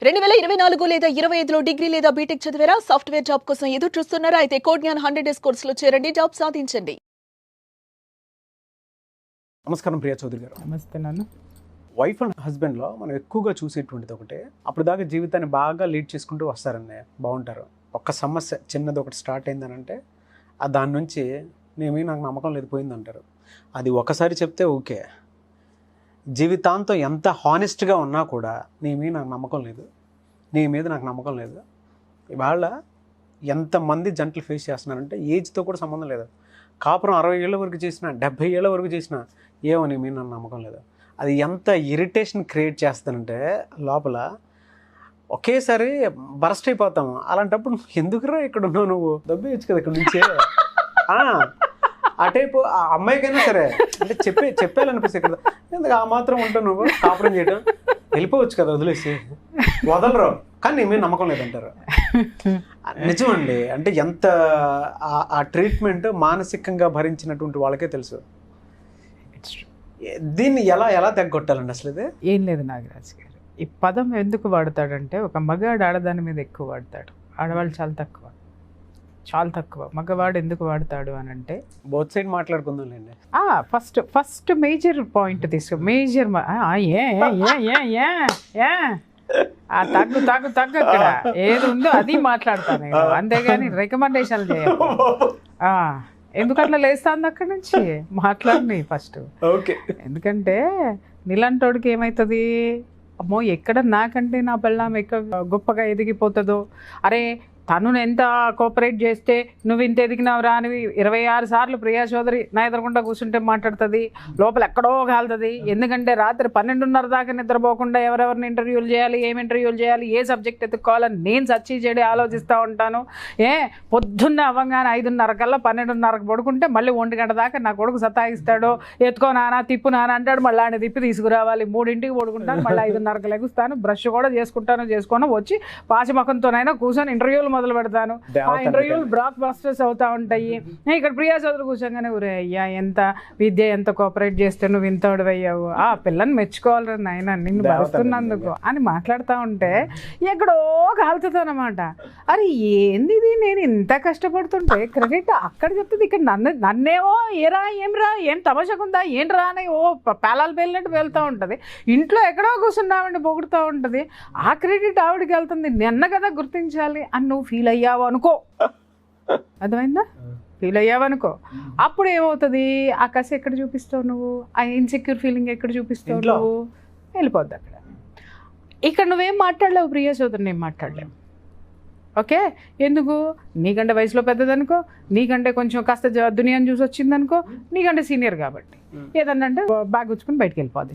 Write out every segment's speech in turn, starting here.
2024 లేదా 25లో డిగ్రీ లేదా బీటెక్ చదివారా? సాఫ్ట్వేర్ జాబ్ కోసం ఎదురు చూస్తున్నారా? అయితే కోడ్ జ్ఞాన్ 100 డేస్ కోర్సులో చేరండి, జాబ్ సాధించండి. నమస్కారం ప్రియా చౌదరి గారు. నమస్తే నాన్న. వైఫ్ అండ్ హస్బెండ్లో మనం ఎక్కువగా చూసేటువంటిది ఒకటే, అప్పుడు దాకా జీవితాన్ని బాగా లీడ్ చేసుకుంటూ వస్తారని బాగుంటారు. ఒక్క సమస్య చిన్నది ఒకటి స్టార్ట్ అయిందనంటే దాని నుంచి నాకు నమ్మకం లేదు పోయిందంటారు. అది ఒకసారి చెప్తే ఓకే, జీవితాంతం ఎంత హానెస్ట్గా ఉన్నా కూడా నాకు నమ్మకం లేదు, నీ మీద నాకు నమ్మకం లేదు. ఇవాళ ఎంతమంది జంటలు ఫేస్ చేస్తున్నారంటే ఏజ్తో కూడా సంబంధం లేదు. కాపురం 60 ఏళ్ళ వరకు చేసినా 70 ఏళ్ళ వరకు చేసినా ఏమో నీ మీద నాకు నమ్మకం లేదు. అది ఎంత ఇరిటేషన్ క్రియేట్ చేస్తానంటే లోపల ఒకేసారి బరస్ట్ అయిపోతాము. అలాంటప్పుడు ఎందుకురా ఇక్కడ ఉన్నావు, నువ్వు దబ్బేయచ్చు కదా ఇక్కడ నుంచే. ఆ టైపు ఆ అమ్మాయికైనా సరే అంటే చెప్పాలనిపిస్తే ఇక్కడ ఎందుకు ఆ మాత్రం ఉంటావు నువ్వు కాపురం చేయడం, వెళ్ళిపోవచ్చు కదా వదిలేసి. వదలరు కానీ నీ మీద నమ్మకం లేదంటారు. నిజమండి. అంటే ఎంత ఆ ట్రీట్మెంట్ మానసికంగా భరించినటువంటి వాళ్ళకే తెలుసు. దీన్ని ఎలా తగ్గొట్టాలండి అసలు? ఇది ఏం లేదు నాగరాజు గారు, ఈ పదం ఎందుకు వాడతాడంటే ఒక మగాడు ఆడదాని మీద ఎక్కువ వాడతాడు, ఆడవాళ్ళు చాలా తక్కువ. మగవాడు ఎందుకు వాడతాడు అని అంటే బోత్ సైడ్ మాట్లాడుకుందాంలేండి. ఫస్ట్ మేజర్ పాయింట్ తీసుకో. మేజర్ తగ్గు అక్కడ ఏది ఉందో అది మాట్లాడతాను నేను, అంతేగాని రికమెండేషన్లు చేయాలి. ఎందుకట్లా లేస్తాను అక్కడి నుంచి మాట్లాడి ఫస్ట్. ఎందుకంటే నీలాంటోడికి ఏమవుతుంది, అమ్మో ఎక్కడ నాకంటే నా పెళ్ళాం ఎక్కడ గొప్పగా ఎదిగిపోతుందో, అరే తను ఎంత కోఆపరేట్ చేస్తే నువ్వు ఇంత ఎదిగినావురా అని 26 సార్లు ప్రియా చౌదరి నా ఎదురకుండా కూర్చుంటే మాట్లాడుతుంది, లోపల ఎక్కడో కాలుతుంది. ఎందుకంటే రాత్రి 12:30 దాకా నిద్రపోకుండా ఎవరెవరిని ఇంటర్వ్యూలు చేయాలి, ఏం ఇంటర్వ్యూలు చేయాలి, ఏ సబ్జెక్ట్ ఎత్తుక్కోవాలని నేను సర్చ్ చేయడం ఆలోచిస్తూ ఉంటాను. పొద్దున్న అవ్వగానే 5:30 కల్లా 12:30కి పడుకుంటే మళ్ళీ 1 గంట దాకా నా కొడుకు సతాయిస్తాడు, ఎత్తుకో నానా తిప్పు నానా అంటాడు, మళ్ళీ ఆయన తిప్పి తీసుకురావాలి. 3ంటికి పడుకుంటాను, మళ్ళీ 5:30కి లెగుస్తాను, బ్రష్ కూడా చేసుకోను, వచ్చి పాచిమకంతోనైనా కూర్చొని ఇంటర్వ్యూలు మొదలు పెడతాను. ఆ ఇంటర్వ్యూలు బ్లాక్ బస్టర్స్ అవుతా ఉంటాయి. ఇక్కడ ప్రియా చౌదరి కూర్చోగానే ఊరే అయ్యా ఎంత విద్య ఎంత కోఆపరేట్ చేస్తే నువ్వు ఇంత అయ్యావు, ఆ పిల్లని మెచ్చుకోవాలి నాయన నిన్ను భరిస్తున్నందుకు అని మాట్లాడుతూ ఉంటే ఎక్కడో కాలుతుంది అనమాట. అరే ఏంది ఇది, నేను ఇంత కష్టపడుతుంటే క్రెడిట్ అక్కడ చెప్తుంది, ఇక్కడ నన్నేమో ఏం తమాషకుందా ఏంట్రా అని పేలాలు పేలినట్టు వెళ్తూ ఉంటుంది. ఇంట్లో ఎక్కడో కూర్చున్నామండి పొగుడుతూ ఉంటుంది, ఆ క్రెడిట్ ఆవిడకి వెళ్తుంది. నిన్న కదా గుర్తించాలి అని నువ్వు ఫీల్ అయ్యావు అనుకో, అర్థమైందా? ఫీల్ అయ్యావు అనుకో, అప్పుడు ఏమవుతుంది, ఆ కసి ఎక్కడ చూపిస్తావు నువ్వు, ఆ ఇన్సెక్యూర్ ఫీలింగ్ ఎక్కడ చూపిస్తావు నువ్వు, వెళ్ళిపోద్ది అక్కడ. ఇక్కడ నువ్వేం మాట్లాడలేవు, ప్రియా చౌదరి నేను మాట్లాడలేవు. ఓకే, ఎందుకు? నీకంటే వయసులో పెద్దదనుకో, నీకంటే కొంచెం కాస్త దునియాని చూసి వచ్చిందనుకో, నీకంటే సీనియర్ కాబట్టి ఏదన్నంటే బ్యాగ్ ఉచ్చుకుని బయటకు వెళ్ళిపోద్ది,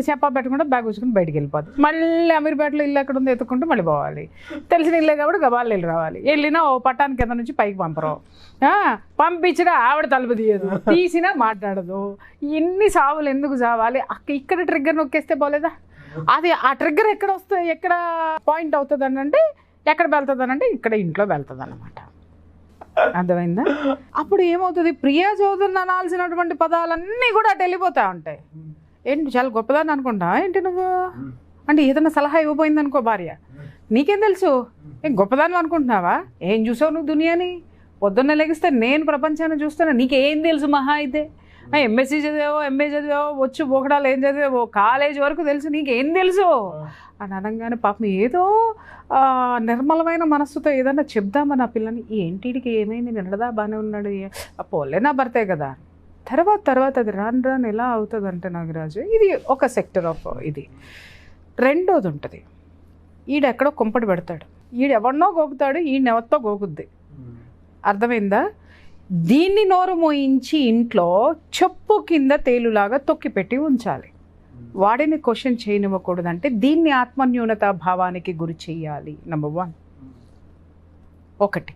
చెప్ప పెట్టకుండా బ్యాగ్ ఉచ్చుకుని బయటకు వెళ్ళిపోద్ది. మళ్ళీ అమీర్పేటలో ఇల్లు ఎక్కడ ఉందో ఎత్తుకుంటూ మళ్ళీ పోవాలి. తెలిసిన ఇల్లే కాబట్టి గబాలు వెళ్ళి రావాలి. వెళ్ళినా ఓ పట్టానికి కింద నుంచి పైకి పంపరు, పంపించినా ఆవిడ తలుపు తీయదు, తీసినా మాట్లాడదు. ఎన్ని సావులు ఎందుకు చావాలి? ఇక్కడ ట్రిగ్గర్ నొక్కేస్తే పోలేదా? అది ఆ ట్రిగ్గర్ ఎక్కడ పాయింట్ అవుతుంది అంటే ఎక్కడ వెళ్తుంది అంటే ఇక్కడ ఇంట్లో వెళ్తుంది అన్నమాట. అర్థమైందా? అప్పుడు ఏమవుతుంది, ప్రియా చౌదరిని అనాల్సినటువంటి పదాలన్నీ కూడా అటు వెళ్ళిపోతూ ఉంటాయి. ఏంటి చాలా గొప్పదాన్ని అనుకుంటా ఏంటి నువ్వు అంటే ఏదైనా సలహా ఇవ్వబోయింది అనుకో భార్య, నీకేం తెలుసు, ఏం గొప్పదాన్ని అనుకుంటున్నావా, ఏం చూసావు నువ్వు దునియాని, పొద్దున్న లెగిస్తే నేను ప్రపంచాన్ని చూస్తాను, నీకేం తెలుసు మహా అయితే, ఎంఎస్సీ చదివావో ఎంఏ చదివావో వచ్చు పోకడాలు ఏం చదివావో కాలేజ్ వరకు తెలుసు, నీకేం తెలుసు అని అనగానే పాపం ఏదో నిర్మలమైన మనస్సుతో ఏదన్నా చెప్దామని ఆ పిల్లని, ఏంటిడికి ఏమైంది నిన్నదా బాగానే ఉన్నాడు, పోలే నా భర్తే కదా. తర్వాత అది రాను ఎలా అవుతుంది అంటే నాగరాజు, ఇది ఒక సెక్టర్ ఆఫ్ ఇది. రెండోది ఉంటుంది, ఈడెక్కడో కుంపటి పెడతాడు, ఈడెవడనో గోకుతాడు, ఈయనెవరితో గోకుద్ది. అర్థమైందా? దీన్ని నోరు మోయించి ఇంట్లో చెప్పు కింద తేలులాగా తొక్కిపెట్టి ఉంచాలి. వాడిని క్వశ్చన్ చేయనివ్వకూడదంటే దీన్ని ఆత్మన్యూనతా భావానికి గురి చేయాలి. నెంబర్ 1 ఒకటి.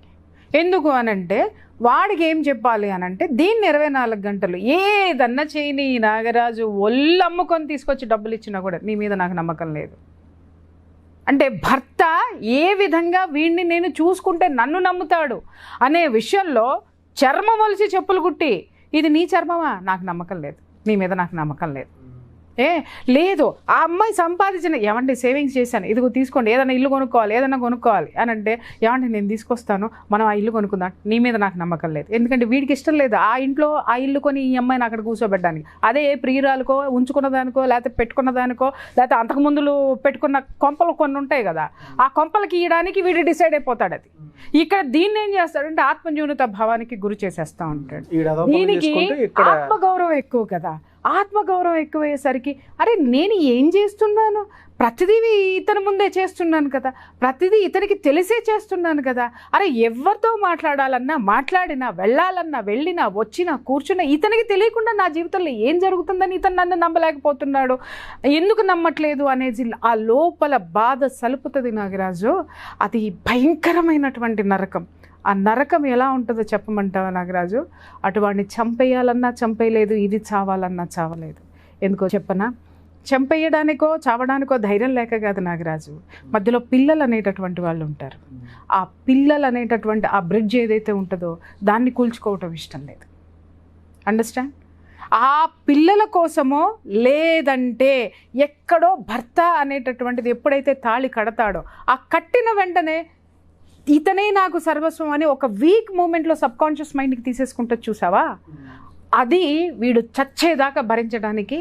ఎందుకు అనంటే వాడికి ఏం చెప్పాలి అనంటే దీన్ని 24 గంటలు ఏదన్నా చేయని నాగరాజు ఒళ్ళు అమ్ముకొని తీసుకొచ్చి డబ్బులు ఇచ్చినా కూడా నీ మీద నాకు నమ్మకం లేదు అంటే భర్త ఏ విధంగా వీడిని నేను చూసుకుంటే నన్ను నమ్ముతాడు అనే విషయంలో చర్మం ఒలిచి చెప్పులు కుట్టి ఇది నీ చర్మమా, నాకు నమ్మకం లేదు, నీ మీద నాకు నమ్మకం లేదు లేదు ఆ అమ్మాయి సంపాదించిన ఏమంటే సేవింగ్స్ చేశాను, ఇదిగో తీసుకోండి, ఏదైనా ఇల్లు కొనుక్కోవాలి, ఏదైనా కొనుక్కోవాలి అని అంటే ఏమంటే నేను తీసుకొస్తాను, మనం ఆ ఇల్లు కొనుక్కుందాం. నీ మీద నాకు నమ్మకం లేదు, ఎందుకంటే వీడికి ఇష్టం లేదు ఆ ఇంట్లో ఆ ఇల్లు కొని ఈ అమ్మాయిని అక్కడ కూర్చోబెట్టడానికి. అదే ప్రియురాలకో ఉంచుకున్న దానికో లేకపోతే పెట్టుకున్న దానికో లేకపోతే అంతకుముందులు పెట్టుకున్న కొంపలు కొన్ని ఉంటాయి కదా, ఆ కొంపలకి ఇవ్వడానికి వీడు డిసైడ్ అయిపోతాడు. అది ఇక్కడ దీన్ని ఏం చేస్తాడంటే ఆత్మన్యూనత భావానికి గురి చేసేస్తా ఉంటాడు. దీనికి ఆత్మగౌరవం ఎక్కువ కదా, ఆత్మగౌరవం ఎక్కువయ్యేసరికి అరే నేను ఏం చేస్తున్నాను, ప్రతిదీ ఇతని ముందే చేస్తున్నాను కదా, ప్రతిదీ ఇతనికి తెలిసే చేస్తున్నాను కదా, అరే ఎవరితో మాట్లాడాలన్నా మాట్లాడినా, వెళ్ళాలన్నా వెళ్ళినా, వచ్చినా కూర్చున్నా ఇతనికి తెలియకుండా నా జీవితంలో ఏం జరుగుతుందని ఇతను నన్ను నమ్మలేకపోతున్నాడు, ఎందుకు నమ్మట్లేదు అనేది ఆ లోపల బాధ సలుపుతుంది నాగరాజు. అది భయంకరమైనటువంటి నరకం. ఆ నరకం ఎలా ఉంటుందో చెప్పమంటావా నాగరాజు? అటువాడిని చంపేయాలన్నా చంపేయలేదు, ఇది చావాలన్నా చావలేదు. ఎందుకో చెప్పనా? చంపేయడానికో చావడానికో ధైర్యం లేక కాదు నాగరాజు, మధ్యలో పిల్లలు అనేటటువంటి వాళ్ళు ఉంటారు. ఆ పిల్లలు అనేటటువంటి ఆ బ్రిడ్జ్ ఏదైతే ఉంటుందో దాన్ని కూల్చుకోవటం ఇష్టం లేదు. అండర్స్టాండ్? ఆ పిల్లల కోసమో లేదంటే ఎక్కడో భర్త అనేటటువంటిది ఎప్పుడైతే తాళి కడతాడో ఆ కట్టిన వెంటనే ఇతనే నాకు సర్వస్వం అని ఒక వీక్ మూమెంట్లో సబ్కాన్షియస్ మైండ్కి తీసేసుకుంటూ చూసావా, అది వీడు చచ్చేదాకా భరించడానికి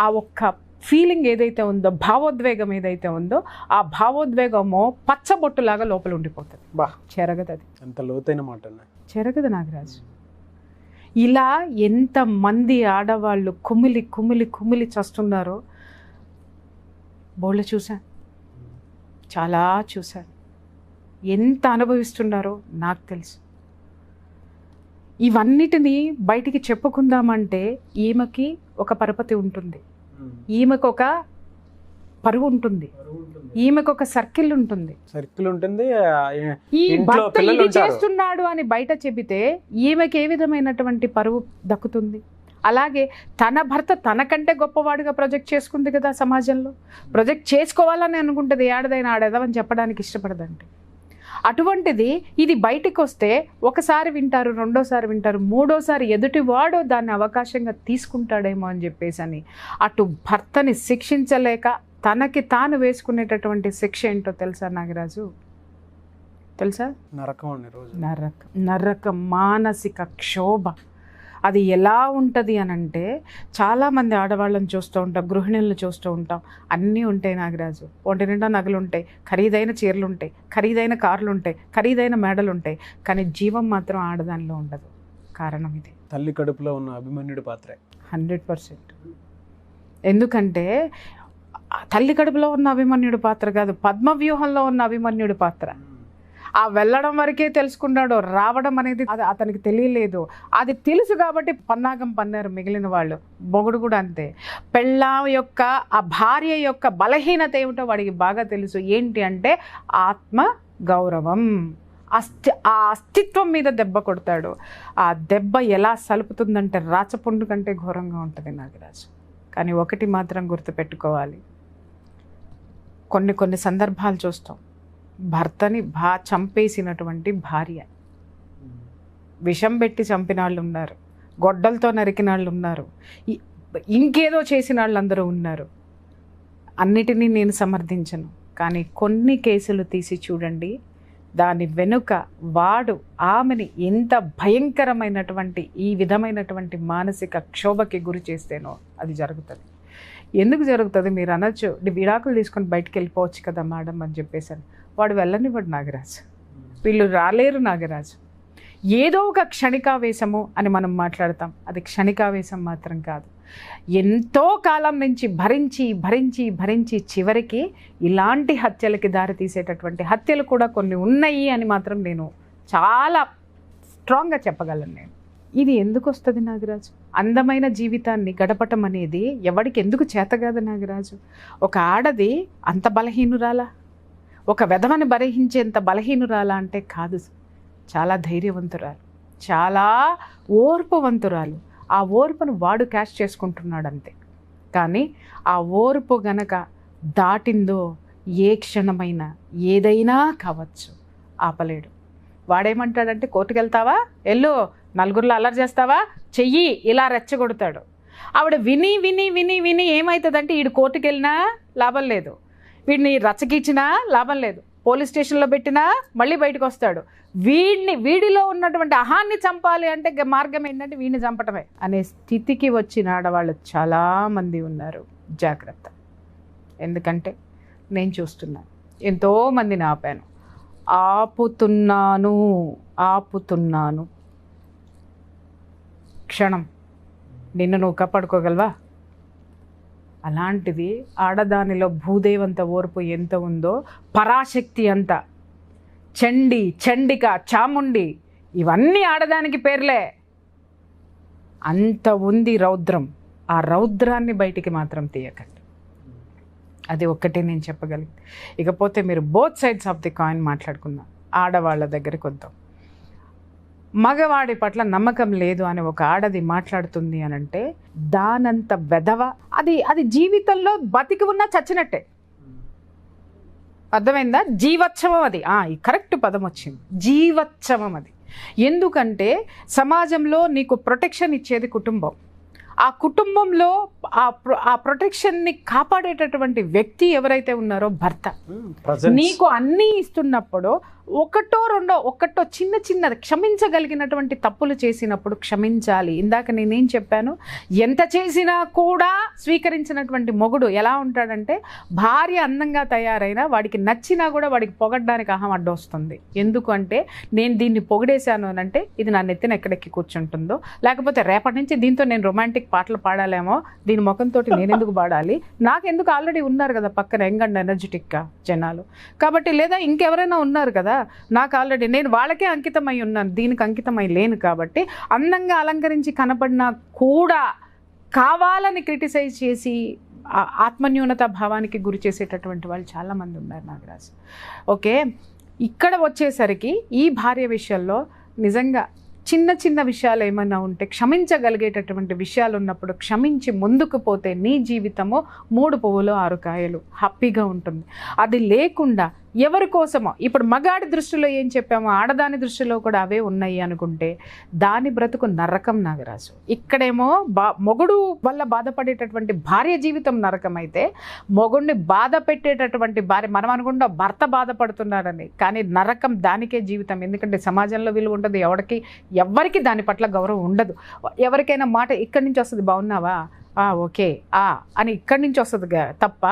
ఆ ఒక్క ఫీలింగ్ ఏదైతే ఉందో, భావోద్వేగం ఏదైతే ఉందో, ఆ భావోద్వేగమో పచ్చబొట్టులాగా లోపల ఉండిపోతుంది. చెరగదు. అది అంత లోతైన మాట చెరగదు నాగరాజు. ఇలా ఎంతమంది ఆడవాళ్ళు కుమిలి కుమిలి కుమిలి చస్తున్నారో బోళ్ళ చూశాను, చాలా చూశాను. ఎంత అనుభవిస్తున్నారో నాకు తెలుసు. ఇవన్నిటినీ బయటికి చెప్పుకుందామంటే ఈమెకి ఒక పరపతి ఉంటుంది, ఈమెకు ఒక పరువు ఉంటుంది, ఈమెకు ఒక సర్కిల్ ఉంటుంది. ఈ భర్త ఇది చేస్తున్నాడు అని బయట చెబితే ఈమెకి ఏ విధమైనటువంటి పరువు దక్కుతుంది? అలాగే తన భర్త తనకంటే గొప్పవాడిగా ప్రొజెక్ట్ చేసుకుంది కదా సమాజంలో. ప్రొజెక్ట్ చేసుకోవాలని అనుకుంటుంది, ఆడదైనా ఆడేదామని చెప్పడానికి ఇష్టపడదంటే. అటువంటిది ఇది బయటికి వస్తే ఒకసారి వింటారు, రెండోసారి వింటారు, మూడోసారి ఎదుటివాడో దాన్ని అవకాశంగా తీసుకుంటాడేమో అని చెప్పేసి అని అటు భర్తని శిక్షించలేక తనకి తాను వేసుకునేటటువంటి శిక్ష ఏంటో తెలుసా నాగరాజు? తెలుసా? నరకం, మానసిక క్షోభ. అది ఎలా ఉంటుంది అని అంటే చాలామంది ఆడవాళ్ళని చూస్తూ ఉంటాం, గృహిణులను చూస్తూ ఉంటాం, అన్నీ ఉంటాయి నాగరాజు. ఒంటి నిండా నగలు ఉంటాయి, ఖరీదైన చీరలు ఉంటాయి, ఖరీదైన కార్లు ఉంటాయి, ఖరీదైన మేడలు ఉంటాయి, కానీ జీవం మాత్రం ఆడదానిలో ఉండదు. కారణం ఇది తల్లి కడుపులో ఉన్న అభిమన్యుడి పాత్ర 100%. ఎందుకంటే తల్లి కడుపులో ఉన్న అభిమన్యుడి పాత్ర కాదు, పద్మవ్యూహంలో ఉన్న అభిమన్యుడి పాత్ర. ఆ వెళ్ళడం వరకే తెలుసుకున్నాడు, రావడం అనేది అది అతనికి తెలియలేదు. అది తెలుసు కాబట్టి పన్నాగం పన్నారు మిగిలిన వాళ్ళు. మొగుడు కూడా అంతే. పెళ్ళాం యొక్క ఆ భార్య యొక్క బలహీనత ఏమిటో వాడికి బాగా తెలుసు. ఏంటి అంటే ఆత్మ గౌరవం, ఆ అస్తిత్వం మీద దెబ్బ కొడతాడు. ఆ దెబ్బ ఎలా సలుపుతుందంటే రాచపుండు కంటే ఘోరంగా ఉంటుంది నాగరాజు. కానీ ఒకటి మాత్రం గుర్తుపెట్టుకోవాలి, కొన్ని సందర్భాలు చూస్తాం, భర్తని చంపేసినటువంటి భార్య, విషం పెట్టి చంపిన వాళ్ళు ఉన్నారు, గొడ్డలతో నరికిన వాళ్ళు ఉన్నారు, ఇంకేదో చేసిన వాళ్ళు అందరూ ఉన్నారు. అన్నిటినీ నేను సమర్థించను, కానీ కొన్ని కేసులు తీసి చూడండి, దాని వెనుక వాడు ఆమెని ఎంత భయంకరమైనటువంటి ఈ విధమైనటువంటి మానసిక క్షోభకి గురి చేస్తేనో అది జరుగుతుంది. ఎందుకు జరుగుతుంది మీరు అనొచ్చు, విడాకులు తీసుకొని బయటికి వెళ్ళిపోవచ్చు కదా మేడం అని చెప్పేసాను. వాడు వెళ్ళనివ్వడు నాగరాజు, వీళ్ళు రాలేరు నాగరాజు. ఏదో ఒక క్షణికావేశము అని మనం మాట్లాడతాం, అది క్షణికావేశం మాత్రం కాదు. ఎంతో కాలం నుంచి భరించి భరించి భరించి చివరికి ఇలాంటి హత్యలకి దారి తీసేటటువంటి హత్యలు కూడా కొన్ని ఉన్నాయి అని మాత్రం నేను చాలా స్ట్రాంగ్గా చెప్పగలను. నేను ఇది ఎందుకు వస్తుంది నాగరాజు? అందమైన జీవితాన్ని గడపటం అనేది ఎవడికి ఎందుకు చేత కాదు నాగరాజు? ఒక ఆడది అంత బలహీనురాలా, ఒక వెధవని బలహించేంత బలహీనురాలా అంటే కాదు. చాలా ధైర్యవంతురాలు, చాలా ఓర్పువంతురాలు. ఆ ఓర్పును వాడు క్యాష్ చేసుకుంటున్నాడు అంతే. కానీ ఆ ఓర్పు గనక దాటిందో ఏ క్షణమైనా ఏదైనా కావచ్చు, ఆపలేడు. వాడేమంటాడంటే కోర్టుకు వెళ్తావా, ఎల్లు, నలుగురిలో అల్లరి చేస్తావా, చెయ్యి, ఇలా రెచ్చగొడతాడు. ఆవిడ విని విని విని విని ఏమవుతుందంటే వీడు కోర్టుకు వెళ్ళినా లాభం లేదు, వీడిని రచ్చకిచ్చినా లాభం లేదు, పోలీస్ స్టేషన్లో పెట్టినా మళ్ళీ బయటకు వస్తాడు, వీడిలో ఉన్నటువంటి అహాన్ని చంపాలి అంటే మార్గం ఏంటంటే వీడిని చంపటమే అనే స్థితికి వచ్చిన ఆడవాళ్ళు చాలామంది ఉన్నారు. జాగ్రత్త. ఎందుకంటే నేను చూస్తున్నాను, ఎంతోమందిని ఆపాను, ఆపుతున్నాను. క్షణం నిన్ను నువ్వు కాపాడుకోగలవా? అలాంటిది ఆడదానిలో భూదేవంత ఓర్పు ఎంత ఉందో, పరాశక్తి అంత, చండి, చండిక, చాముండి, ఇవన్నీ ఆడదానికి పేర్లే. అంత ఉంది రౌద్రం. ఆ రౌద్రాన్ని బయటికి మాత్రం తీయకండి. అది ఒక్కటే నేను చెప్పగలిగింది. ఇకపోతే మీరు both sides of the coin మాట్లాడుకుందాం. ఆడవాళ్ళ దగ్గరికి వద్దాం. మగవాడి పట్ల నమ్మకం లేదు అని ఒక ఆడది మాట్లాడుతుంది అని అంటే దానంత వెధవ అది జీవితంలో బతికి ఉన్నా చచ్చినట్టే. అర్థమైందా? జీవోత్సవం అది. ఈ కరెక్ట్ పదం వచ్చింది, జీవోత్సవం అది. ఎందుకంటే సమాజంలో నీకు ప్రొటెక్షన్ ఇచ్చేది కుటుంబం. ఆ కుటుంబంలో ఆ ప్రొటెక్షన్ని కాపాడేటటువంటి వ్యక్తి ఎవరైతే ఉన్నారో భర్త. నీకు అన్నీ ఇస్తున్నప్పుడు ఒకటో చిన్నది క్షమించగలిగినటువంటి తప్పులు చేసినప్పుడు క్షమించాలి. ఇందాక నేనేం చెప్పాను, ఎంత చేసినా కూడా స్వీకరించినటువంటి మొగుడు ఎలా ఉంటాడంటే భార్య అందంగా తయారైనా వాడికి నచ్చినా కూడా వాడికి పొగడ్డానికి అహం అడ్డొస్తుంది. ఎందుకు అంటే నేను దీన్ని పొగిడేశాను అని అంటే ఇది నా నెత్తిన ఎక్కడెక్కి కూర్చుంటుందో, లేకపోతే రేపటి నుంచి దీంతో నేను రొమాంటిక్ పాటలు పాడాలేమో, దీని ముఖంతో నేను ఎందుకు పాడాలి, నాకెందుకు ఆల్రెడీ ఉన్నారు కదా పక్కన యంగ్ అండ్ ఎనర్జెటిక్గా జనాలు, కాబట్టి లేదా ఇంకెవరైనా ఉన్నారు కదా నాకు ఆల్రెడీ, నేను వాళ్ళకే అంకితమై ఉన్నాను, దీనికి అంకితమై లేను. కాబట్టి అందంగా అలంకరించి కనపడినా కూడా కావాలని క్రిటిసైజ్ చేసి ఆత్మన్యూనత భావానికి గురి చేసేటటువంటి వాళ్ళు చాలామంది ఉన్నారు నాగరాజు. ఓకే, ఇక్కడ వచ్చేసరికి ఈ భార్య విషయంలో నిజంగా చిన్న విషయాలు ఏమైనా ఉంటే క్షమించగలిగేటటువంటి విషయాలు ఉన్నప్పుడు క్షమించి ముందుకు పోతే నీ జీవితము 3 పువ్వులు 6 కాయలు హ్యాపీగా ఉంటుంది. అది లేకుండా ఎవరి కోసమో, ఇప్పుడు మగాడి దృష్టిలో ఏం చెప్పామో ఆడదాని దృష్టిలో కూడా అవే ఉన్నాయి అనుకుంటే దాని బ్రతుకు నరకం నాగరాజు. ఇక్కడేమో మొగుడు వల్ల బాధపడేటటువంటి భార్య జీవితం నరకం అయితే, మొగుడిని బాధ పెట్టేటటువంటి భార్య, మనం అనుకుంటాం భర్త బాధపడుతున్నాడని, కానీ నరకం దానికే జీవితం. ఎందుకంటే సమాజంలో విలువ ఉండదు, ఎవరికి దాని పట్ల గౌరవం ఉండదు. ఎవరికైనా మాట ఇక్కడి నుంచి వస్తుంది, బాగున్నావా, ఓకే అని ఇక్కడి నుంచి వస్తుంది తప్ప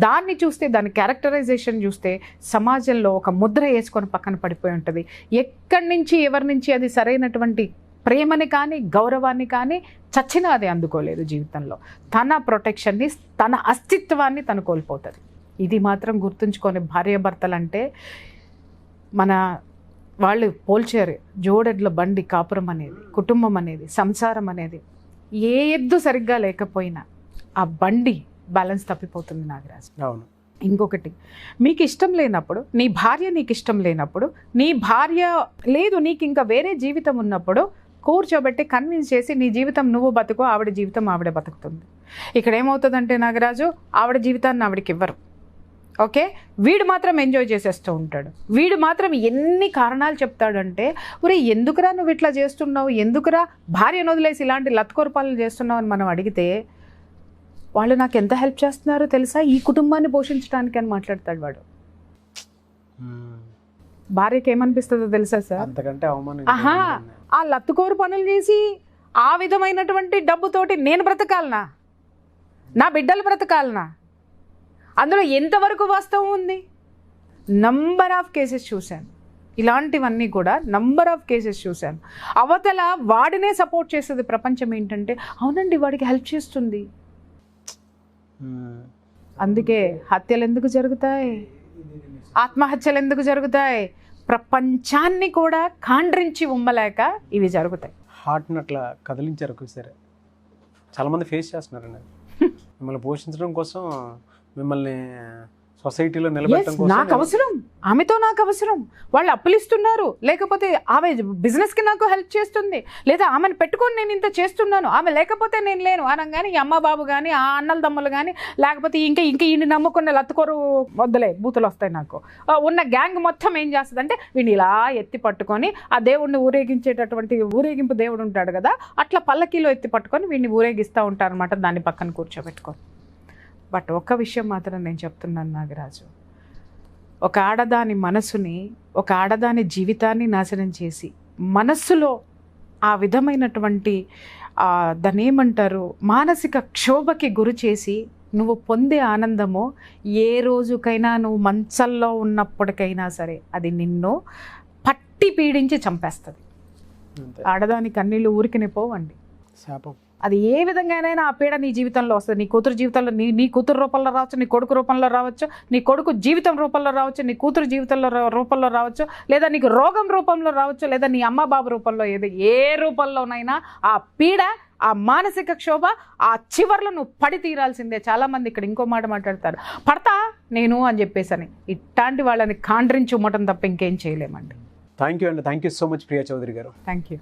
దాన్ని చూస్తే, దాని క్యారెక్టరైజేషన్ చూస్తే సమాజంలో ఒక ముద్ర వేసుకొని పక్కన పడిపోయి ఉంటుంది. ఎక్కడి నుంచి ఎవరి నుంచి అది సరైనటువంటి ప్రేమని కానీ గౌరవాన్ని కానీ చచ్చినా అది అందుకోలేదు జీవితంలో. తన ప్రొటెక్షన్ని, తన అస్తిత్వాన్ని తను కోల్పోతుంది. ఇది మాత్రం గుర్తుంచుకొని భార్యాభర్తలంటే మన వాళ్ళు పోల్చారు. జోడెడ్ల బండి కాపురం అనేది, కుటుంబం అనేది, సంసారం అనేది ఏ ఎద్దు సరిగ్గా లేకపోయినా ఆ బండి బ్యాలెన్స్ తప్పిపోతుంది నాగరాజు. అవును. ఇంకొకటి, మీకు ఇష్టం లేనప్పుడు, నీ భార్య నీకు ఇష్టం లేనప్పుడు, నీ భార్య లేదు నీకు ఇంకా వేరే జీవితం ఉన్నప్పుడు కూర్చోబెట్టి కన్విన్స్ చేసి నీ జీవితం నువ్వు బతుకు, ఆవిడ జీవితం ఆవిడ బతుకుతుంది. ఇక్కడ ఏమవుతుందంటే నాగరాజు, ఆవిడ జీవితాన్ని ఆవిడకి ఇవ్వరు. ఓకే, వీడు మాత్రం ఎంజాయ్ చేసేస్తూ ఉంటాడు. వీడు మాత్రం ఎన్ని కారణాలు చెప్తాడంటే, ఒరే ఎందుకురా నువ్వు ఇట్లా చేస్తున్నావు, ఎందుకురా భార్యను వదిలేసి ఇలాంటి లత్కోర పనులు చేస్తున్నావు అని మనం అడిగితే, వాళ్ళు నాకు ఎంత హెల్ప్ చేస్తున్నారో తెలుసా, ఈ కుటుంబాన్ని పోషించడానికి అని మాట్లాడతాడు వాడు. భార్యకి ఏమనిపిస్తుందో తెలుసా సార్, అంతకంటే అవమానం. ఆ లత్తుకోరు పనులు చేసి ఆ విధమైనటువంటి డబ్బుతోటి నేను బ్రతకాలనా, నా బిడ్డలు బ్రతకాలనా? అందులో ఎంతవరకు వాస్తవం ఉంది? నంబర్ ఆఫ్ కేసెస్ చూశాను, ఇలాంటివన్నీ కూడా నంబర్ ఆఫ్ కేసెస్ చూశాను. అవతల వాడినే సపోర్ట్ చేస్తుంది ప్రపంచం. ఏంటంటే అవునండి వాడికి హెల్ప్ చేస్తుంది, అందుకే హత్యలు ఎందుకు జరుగుతాయి, ఆత్మహత్యలు ఎందుకు జరుగుతాయి, ప్రపంచాన్ని కూడా కాండ్రించి ఉమ్మలేక ఇవి జరుగుతాయి. హార్ట్ని అట్లా కదిలించారు సరే, చాలామంది ఫేస్ చేస్తున్నారండి. మిమ్మల్ని పోషించడం కోసం మిమ్మల్ని సొసైటీలో నిలబెట్టడం కోసం నాకు అవసరం, ఆమెతో నాకు అవసరం, వాళ్ళు అప్పులు ఇస్తున్నారు, లేకపోతే ఆమె బిజినెస్కి నాకు హెల్ప్ చేస్తుంది, లేదా ఆమెను పెట్టుకొని నేను ఇంత చేస్తున్నాను, ఆమె లేకపోతే నేను లేను అనగానే ఈ అమ్మ బాబు కానీ ఆ అన్నల తమ్ములు కానీ లేకపోతే ఇంకా ఈయన నమ్ముకున్న లత్తుకోరు వద్దలే బూతులు వస్తాయి నాకు ఉన్న గ్యాంగ్ మొత్తం ఏం చేస్తుంది అంటే వీడిని ఇలా ఎత్తి పట్టుకొని ఆ దేవుడిని ఊరేగించేటటువంటి ఊరేగింపు దేవుడు ఉంటాడు కదా, అట్లా పల్లకీలో ఎత్తి పట్టుకొని వీడిని ఊరేగిస్తూ ఉంటారు అనమాట, దాన్ని పక్కన కూర్చోబెట్టుకొని. బట్ ఒక్క విషయం మాత్రం నేను చెప్తున్నాను నాగరాజు, ఒక ఆడదాని మనసుని, ఒక ఆడదాని జీవితాన్ని నాశనం చేసి మనస్సులో ఆ విధమైనటువంటి దాన్ని ఏమంటారు మానసిక క్షోభకి గురి చేసి నువ్వు పొందే ఆనందము ఏ రోజుకైనా నువ్వు మంచంలో ఉన్నప్పటికైనా సరే అది నిన్ను పట్టి పీడించి చంపేస్తుంది. ఆడదాని కన్నీళ్ళు ఊరికినే పోవండి, శాపం. అది ఏ విధంగానైనా ఆ పీడ నీ జీవితంలో వస్తుంది. నీ కూతురు జీవితంలో నీ కూతురు రూపంలో రావచ్చు, నీ కొడుకు రూపంలో రావచ్చు, నీ కొడుకు జీవితం రూపంలో రావచ్చు, నీ కూతురు జీవితంలో రూపంలో రావచ్చు, లేదా నీకు రోగం రూపంలో రావచ్చు, లేదా నీ అమ్మ బాబు రూపంలో ఏ రూపంలోనైనా ఆ పీడ, ఆ మానసిక క్షోభ ఆ చివర్లో నువ్వు పడి తీరాల్సిందే. చాలామంది ఇక్కడ ఇంకో మాట మాట్లాడతారు, పడతా నేను అని చెప్పేసని. ఇట్లాంటి వాళ్ళని కాండ్రించి ఉమ్మటం తప్ప ఇంకేం చేయలేమండి. థ్యాంక్ యూ అండి, thank you so much Priya Chaudhary గారు. Thank you.